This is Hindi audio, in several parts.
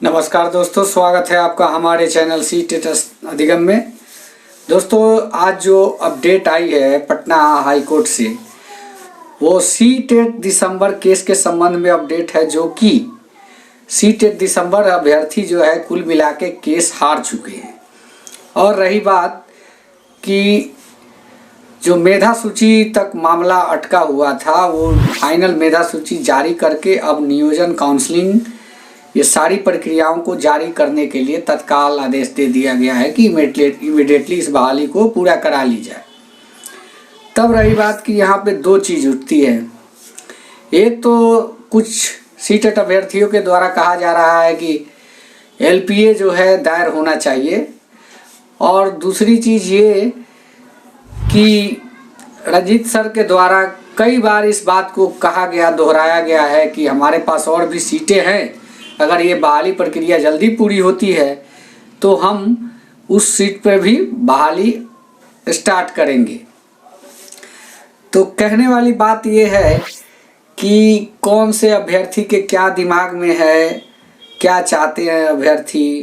नमस्कार दोस्तों, स्वागत है आपका हमारे चैनल सी टेट अधिगम में। दोस्तों, आज जो अपडेट आई है पटना हाई कोर्ट से, वो सी टेट दिसंबर केस के संबंध में अपडेट है, जो कि सी टेट दिसंबर अभ्यर्थी जो है कुल मिला के केस हार चुके हैं। और रही बात कि जो मेधा सूची तक मामला अटका हुआ था, वो फाइनल मेधा सूची जारी करके अब नियोजन काउंसलिंग ये सारी प्रक्रियाओं को जारी करने के लिए तत्काल आदेश दे दिया गया है कि इमीडिएटली इस बहाली को पूरा करा ली जाए। तब रही बात कि यहाँ पे दो चीज़ उठती है। एक तो कुछ सीटेट अभ्यर्थियों के द्वारा कहा जा रहा है कि एलपीए जो है दायर होना चाहिए, और दूसरी चीज़ ये कि रंजीत सर के द्वारा कई बार इस बात को कहा गया, दोहराया गया है कि हमारे पास और भी सीटें हैं, अगर ये बहाली प्रक्रिया जल्दी पूरी होती है तो हम उस सीट पर भी बहाली स्टार्ट करेंगे। तो कहने वाली बात ये है कि कौन से अभ्यर्थी के क्या दिमाग में है, क्या चाहते हैं अभ्यर्थी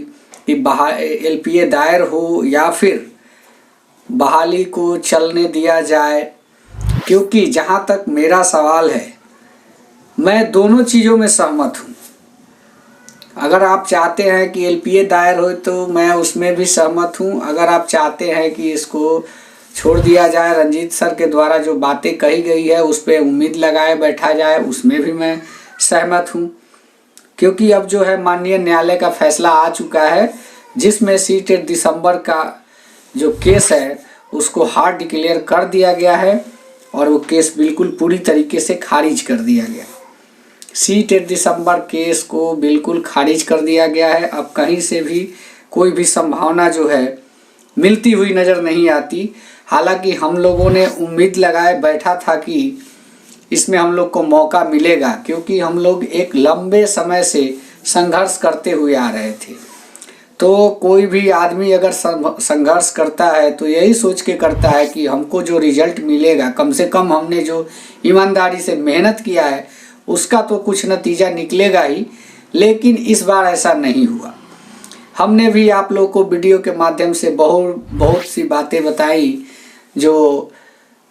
कि एलपीए दायर हो या फिर बहाली को चलने दिया जाए। क्योंकि जहाँ तक मेरा सवाल है, मैं दोनों चीज़ों में सहमत हूँ। अगर आप चाहते हैं कि एलपीए दायर हो तो मैं उसमें भी सहमत हूँ। अगर आप चाहते हैं कि इसको छोड़ दिया जाए, रंजीत सर के द्वारा जो बातें कही गई है उस पर उम्मीद लगाए बैठा जाए, उसमें भी मैं सहमत हूँ। क्योंकि अब जो है माननीय न्यायालय का फैसला आ चुका है, जिसमें सीटेट दिसंबर का जो केस है उसको हार डिक्लेयर कर दिया गया है और वो केस बिल्कुल पूरी तरीके से खारिज कर दिया गया। सी टेट दिसंबर केस को बिल्कुल खारिज कर दिया गया है। अब कहीं से भी कोई भी संभावना जो है मिलती हुई नज़र नहीं आती। हालांकि हम लोगों ने उम्मीद लगाए बैठा था कि इसमें हम लोग को मौका मिलेगा, क्योंकि हम लोग एक लंबे समय से संघर्ष करते हुए आ रहे थे। तो कोई भी आदमी अगर संघर्ष करता है तो यही सोच के करता है कि हमको जो रिजल्ट मिलेगा, कम से कम हमने जो ईमानदारी से मेहनत किया है उसका तो कुछ नतीजा निकलेगा ही। लेकिन इस बार ऐसा नहीं हुआ। हमने भी आप लोग को वीडियो के माध्यम से बहुत सी बातें बताई, जो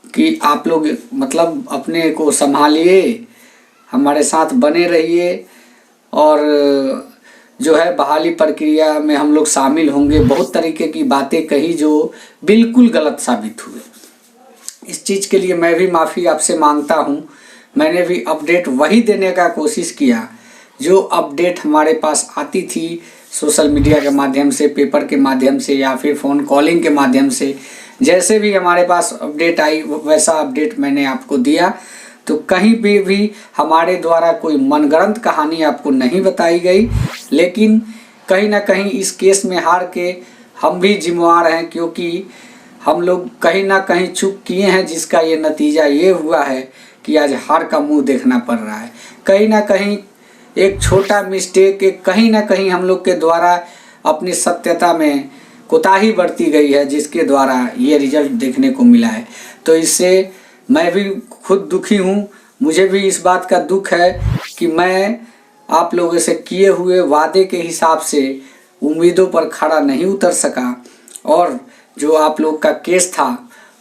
कि आप लोग मतलब अपने को संभालिए, हमारे साथ बने रहिए, और जो है बहाली प्रक्रिया में हम लोग शामिल होंगे। बहुत तरीके की बातें कही जो बिल्कुल गलत साबित हुए। इस चीज़ के लिए मैं भी माफ़ी आपसे मांगता हूँ। मैंने भी अपडेट वही देने का कोशिश किया जो अपडेट हमारे पास आती थी सोशल मीडिया के माध्यम से, पेपर के माध्यम से, या फिर फ़ोन कॉलिंग के माध्यम से। जैसे भी हमारे पास अपडेट आई वैसा अपडेट मैंने आपको दिया। तो कहीं भी हमारे द्वारा कोई मनगढ़ंत कहानी आपको नहीं बताई गई। लेकिन कहीं ना कहीं इस केस में हार के हम भी जिम्मेवार हैं, क्योंकि हम लोग कहीं ना कहीं चूक किए हैं, जिसका ये नतीजा ये हुआ है कि आज हार का मुंह देखना पड़ रहा है। कहीं ना कहीं एक छोटा मिस्टेक, कहीं ना कहीं हम लोग के द्वारा अपनी सत्यता में कोताही बरती गई है, जिसके द्वारा ये रिजल्ट देखने को मिला है। तो इससे मैं भी खुद दुखी हूँ। मुझे भी इस बात का दुख है कि मैं आप लोगों से किए हुए वादे के हिसाब से उम्मीदों पर खड़ा नहीं उतर सका, और जो आप लोग का केस था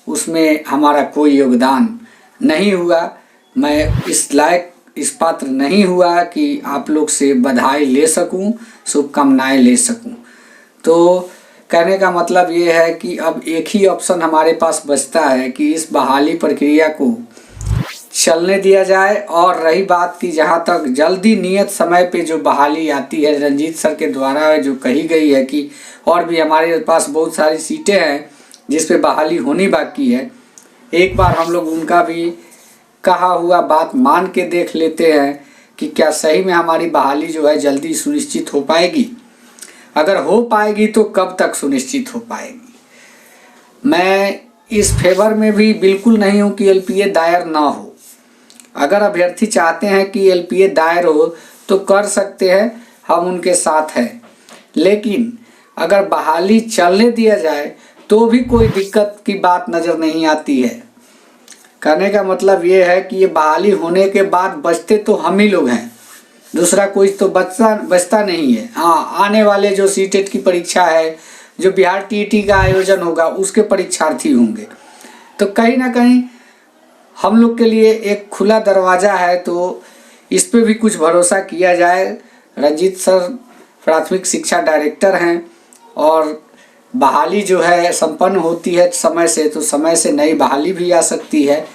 उसमें हमारा कोई योगदान नहीं हुआ। मैं इस लायक, इस पात्र नहीं हुआ कि आप लोग से बधाई ले सकूं, शुभकामनाएं ले सकूं। तो कहने का मतलब ये है कि अब एक ही ऑप्शन हमारे पास बचता है कि इस बहाली प्रक्रिया को चलने दिया जाए। और रही बात कि जहाँ तक जल्दी नियत समय पे जो बहाली आती है रंजीत सर के द्वारा जो कही गई है कि और भी हमारे पास बहुत सारी सीटें हैं जिस पे बहाली होनी बाकी है, एक बार हम लोग उनका भी कहा हुआ बात मान के देख लेते हैं कि क्या सही में हमारी बहाली जो है जल्दी सुनिश्चित हो पाएगी। अगर हो पाएगी तो कब तक सुनिश्चित हो पाएगी। मैं इस फेवर में भी बिल्कुल नहीं हूँ कि एलपीए दायर ना हो। अगर अभ्यर्थी चाहते हैं कि एलपीए दायर हो तो कर सकते हैं, हम उनके साथ हैं। लेकिन अगर बहाली चलने दिया जाए तो भी कोई दिक्कत की बात नज़र नहीं आती है। कहने का मतलब ये है कि ये बहाली होने के बाद बचते तो हम ही लोग हैं। दूसरा कोई तो बचता नहीं है। हाँ, आने वाले जो सीटेट की परीक्षा है, जो बिहार टीईटी का आयोजन होगा, उसके परीक्षार्थी होंगे। तो कहीं ना कहीं हम लोग के लिए एक खुला दरवाज़ा है, तो इस पे भी कुछ भरोसा किया जाए। रंजीत सर प्राथमिक शिक्षा डायरेक्टर हैं और बहाली जो है संपन्न होती है समय से, तो समय से नई बहाली भी आ सकती है।